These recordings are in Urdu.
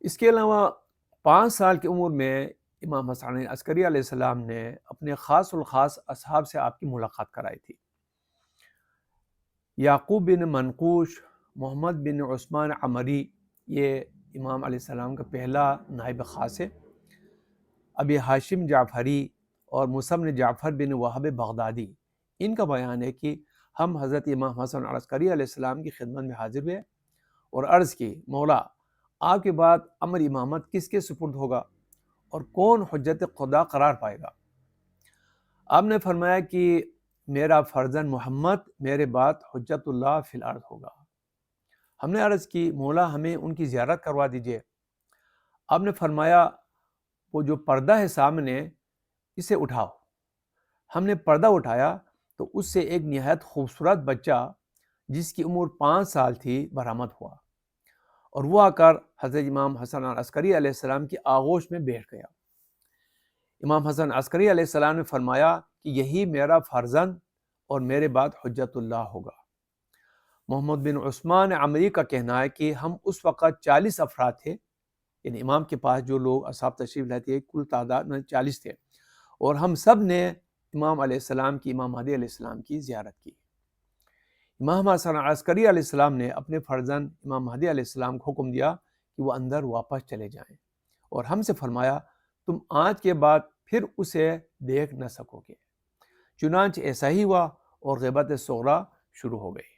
اس کے علاوہ 5 سال کی عمر میں امام حسن عسکری علیہ السلام نے اپنے خاص الخاص اصحاب سے آپ کی ملاقات کرائی تھی۔ یعقوب بن منقوش، محمد بن عثمان عمری، یہ امام علیہ السلام کا پہلا نائب خاص ہے۔ ابی ہاشم جعفری اور مصعب بن جعفر بن وہب بغدادی، ان کا بیان ہے کہ ہم حضرت امام حسن عسکری علیہ السلام کی خدمت میں حاضر ہوئے اور عرض کی، مولا آپ کے بعد امر امامت کس کے سپرد ہوگا اور کون حجت خدا قرار پائے گا؟ آپ نے فرمایا کہ میرا فرزند محمد میرے بعد حجت اللہ فی الارض ہوگا۔ ہم نے عرض کی، مولا ہمیں ان کی زیارت کروا دیجئے۔ آپ نے فرمایا، وہ جو پردہ ہے سامنے اسے اٹھاؤ۔ ہم نے پردہ اٹھایا تو اس سے ایک نہایت خوبصورت بچہ جس کی عمر 5 سال تھی برآمد ہوا، اور وہ آ کر حضرت امام حسن عسکری علیہ السلام کی آغوش میں بیٹھ گیا۔ امام حسن عسکری علیہ السلام نے فرمایا کہ یہی میرا فرزند اور میرے بعد حجت اللہ ہوگا۔ محمد بن عثمان عمری کا کہنا ہے کہ ہم اس وقت 40 افراد تھے، یعنی امام کے پاس جو لوگ اصحاب تشریف لاتے ہیں کل تعداد میں 40 تھے، اور ہم سب نے امام علیہ السلام کی، امام مہدی علیہ السلام کی زیارت کی۔ امام حسن عسکری علیہ السلام نے اپنے فرزند امام مہدی علیہ السلام کو حکم دیا کہ وہ اندر واپس چلے جائیں، اور ہم سے فرمایا تم آج کے بعد پھر اسے دیکھ نہ سکو گے۔ چنانچہ ایسا ہی ہوا اور غیبت صغریٰ شروع ہو گئی۔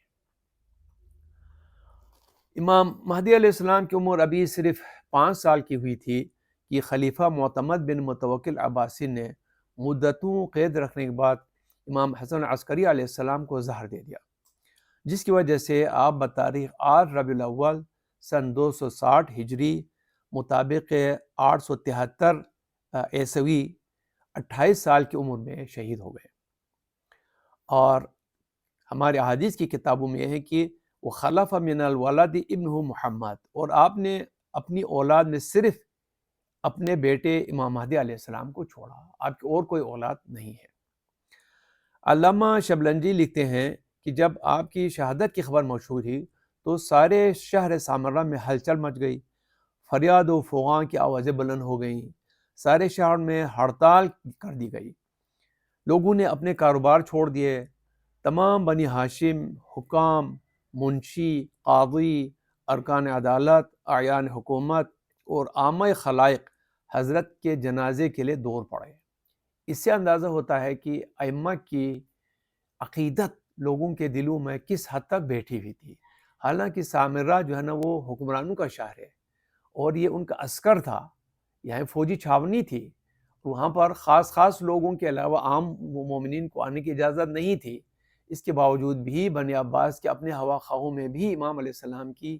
امام مہدی علیہ السلام کی عمر ابھی صرف 5 سال کی ہوئی تھی کہ خلیفہ معتمد بن متوکل عباسی نے مدتوں قید رکھنے کے بعد امام حسن عسکری علیہ السلام کو زہر دے دیا، جس کی وجہ سے آپ بتاریخ 8 ربیع الاول سن 260 ہجری مطابق 873 عیسوی 28 سال کی عمر میں شہید ہو گئے۔ اور ہمارے احادیث کی کتابوں میں یہ ہے کہ وہ خلف من الولد ابنہ محمد، اور آپ نے اپنی اولاد میں صرف اپنے بیٹے امام مہدی علیہ السلام کو چھوڑا، آپ کی اور کوئی اولاد نہیں ہے۔ علامہ شبلنجی لکھتے ہیں کہ جب آپ کی شہادت کی خبر مشہور ہوئی تو سارے شہر سامرہ میں ہلچل مچ گئی، فریاد و فغاں کی آوازیں بلند ہو گئیں، سارے شہر میں ہڑتال کر دی گئی، لوگوں نے اپنے کاروبار چھوڑ دیے، تمام بنی ہاشم، حکام، منشی، قاضی، ارکان عدالت، اعیان حکومت اور عامہ خلائق حضرت کے جنازے کے لیے دور پڑے۔ اس سے اندازہ ہوتا ہے کہ ائمہ کی عقیدت لوگوں کے دلوں میں کس حد تک بیٹھی ہوئی تھی۔ حالانکہ سامرہ جو ہے نا وہ حکمرانوں کا شہر ہے، اور یہ ان کا عسکر تھا، یہاں فوجی چھاونی تھی، وہاں پر خاص لوگوں کے علاوہ عام مومنین کو آنے کی اجازت نہیں تھی۔ اس کے باوجود بھی بنی عباس کے اپنے ہوا خواہوں میں بھی امام علیہ السلام کی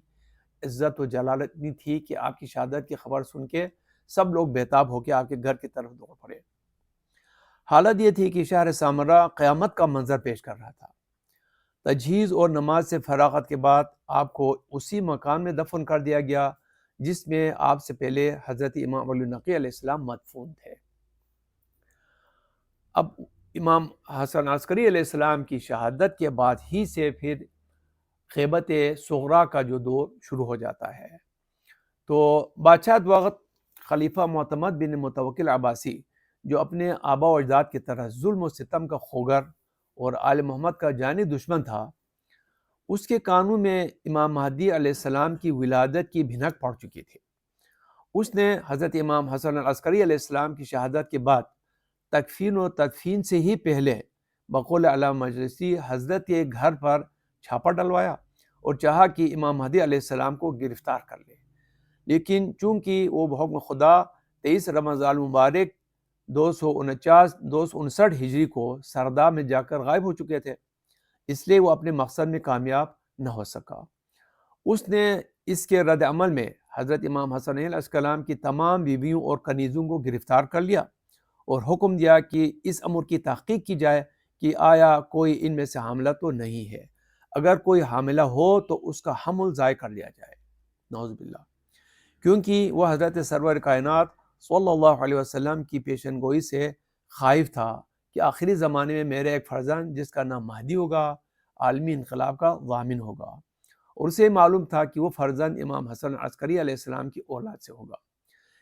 عزت و جلالت اتنی تھی کہ آپ کی شہادت کی خبر سن کے سب لوگ بےتاب ہو کے آپ کے گھر کی طرف دوڑ پڑے۔ حالت یہ تھی کہ شہر سامرہ قیامت کا منظر پیش کر رہا تھا۔ تجہیز اور نماز سے فراغت کے بعد آپ کو اسی مکان میں دفن کر دیا گیا جس میں آپ سے پہلے حضرت امام علی نقی علیہ السلام مدفون تھے۔ اب امام حسن عسکری علیہ السلام کی شہادت کے بعد ہی سے پھر غیبت صغریٰ کا جو دور شروع ہو جاتا ہے۔ تو بادشاہت وقت خلیفہ معتمد بن متوکل عباسی، جو اپنے آبا و اجداد کی طرح ظلم و ستم کا خوگر اور آل محمد کا جانی دشمن تھا، اس کے کانوں میں امام مہدی علیہ السلام کی ولادت کی بھنک پڑ چکی تھی۔ اس نے حضرت امام حسن عسکری علیہ السلام کی شہادت کے بعد تکفین و تدفین سے ہی پہلے بقول علامہ مجلسی حضرت کے گھر پر چھاپا ڈلوایا اور چاہا کہ امام مہدی علیہ السلام کو گرفتار کر لے، لیکن چونکہ وہ بحکم خدا 23 رمضان المبارک 259 ہجری کو سرداب میں جا کر غائب ہو چکے تھے، اس لیے وہ اپنے مقصد میں کامیاب نہ ہو سکا۔ اس نے اس کے رد عمل میں حضرت امام حسن علیہ السلام کی تمام بیویوں اور کنیزوں کو گرفتار کر لیا اور حکم دیا کہ اس امر کی تحقیق کی جائے کہ آیا کوئی ان میں سے حاملہ تو نہیں ہے، اگر کوئی حاملہ ہو تو اس کا حمل ضائع کر لیا جائے، نعوذ باللہ، کیونکہ وہ حضرت سرور کائنات صلی اللہ علیہ وسلم کی پیشن گوئی سے خائف تھا کہ آخری زمانے میں میرے ایک فرزند جس کا نام مہدی ہوگا عالمی انقلاب کا ضامن ہوگا، اور اسے معلوم تھا کہ وہ فرزند امام حسن عسکری علیہ السلام کی اولاد سے ہوگا،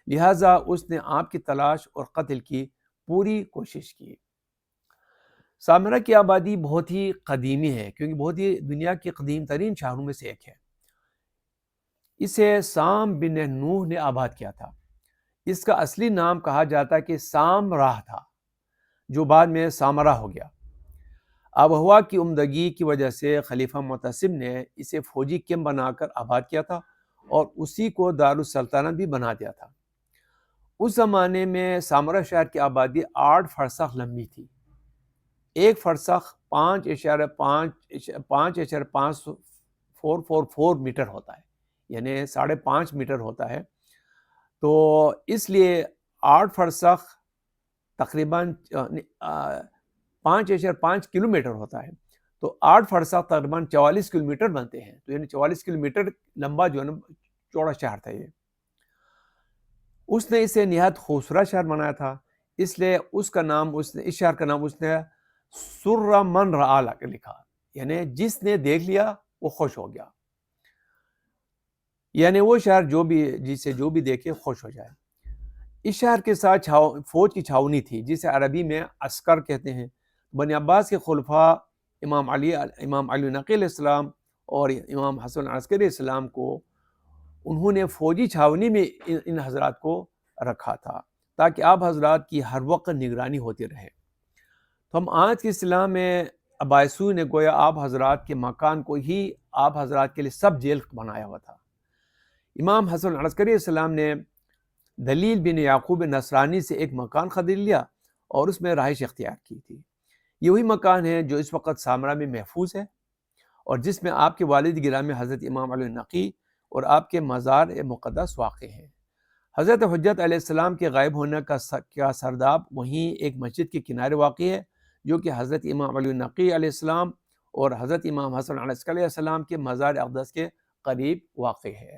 لہٰذا اس نے آپ کی تلاش اور قتل کی پوری کوشش کی۔ سامرا کی آبادی بہت ہی قدیمی ہے، کیونکہ بہت ہی دنیا کے قدیم ترین شہروں میں سے ایک ہے۔ اسے سام بن نوح نے آباد کیا تھا۔ اس کا اصلی نام کہا جاتا ہے کہ سام راہ تھا، جو بعد میں سامرا ہو گیا۔ آب و ہوا کی عمدگی کی وجہ سے خلیفہ معتصم نے اسے فوجی کیمپ بنا کر آباد کیا تھا اور اسی کو دارالسلطنت بھی بنا دیا تھا۔ اس زمانے میں سامرا شہر کی آبادی 8 فرسخ لمبی تھی۔ ایک فرسخ 5.5444 میٹر ہوتا ہے، یعنی 5.5 میٹر ہوتا ہے۔ تو اس لیے 8 فرسخ تقریباً 5.5 کلومیٹر ہوتا ہے، تو 8 فرسخ تقریباً 44 کلومیٹر بنتے ہیں، تو یعنی 44 کلومیٹر لمبا جو ہے نا چوڑا شہر تھا یہ۔ اس نے اسے نہایت خوبصورت شہر بنایا تھا، اس لیے اس شہر کا نام اس نے سر من رعا لکھا، یعنی جس نے دیکھ لیا وہ خوش ہو گیا، یعنی وہ شہر جسے جو بھی دیکھے خوش ہو جائے۔ اس شہر کے ساتھ فوج کی چھاونی تھی، جسے عربی میں عسکر کہتے ہیں۔ بنی عباس کے خلفاء امام علی نقی علیہ السلام اور امام حسن عسکری علیہ السلام کو انہوں نے فوجی چھاونی میں ان حضرات کو رکھا تھا، تاکہ آپ حضرات کی ہر وقت نگرانی ہوتی رہے۔ تو ہم آج کی اصطلاح میں ابائسو نے گویا آپ حضرات کے مکان کو ہی آپ حضرات کے لیے سب جیل بنایا ہوا تھا۔ امام حسن عسکری علیہ السلام نے دلیل بن یعقوب نصرانی سے ایک مکان خرید لیا اور اس میں رہائش اختیار کی تھی۔ یہ وہی مکان ہے جو اس وقت سامرا میں محفوظ ہے اور جس میں آپ کے والد گرامی حضرت امام علی نقی اور آپ کے مزار مقدس واقع ہیں۔ حضرت حجت علیہ السلام کے غائب ہونے کا سرداب وہیں ایک مسجد کے کنارے واقع ہے، جو کہ حضرت امام علی نقی علیہ السلام اور حضرت امام حسن عسکری علیہ السلام کے مزار اقدس کے قریب واقع ہے۔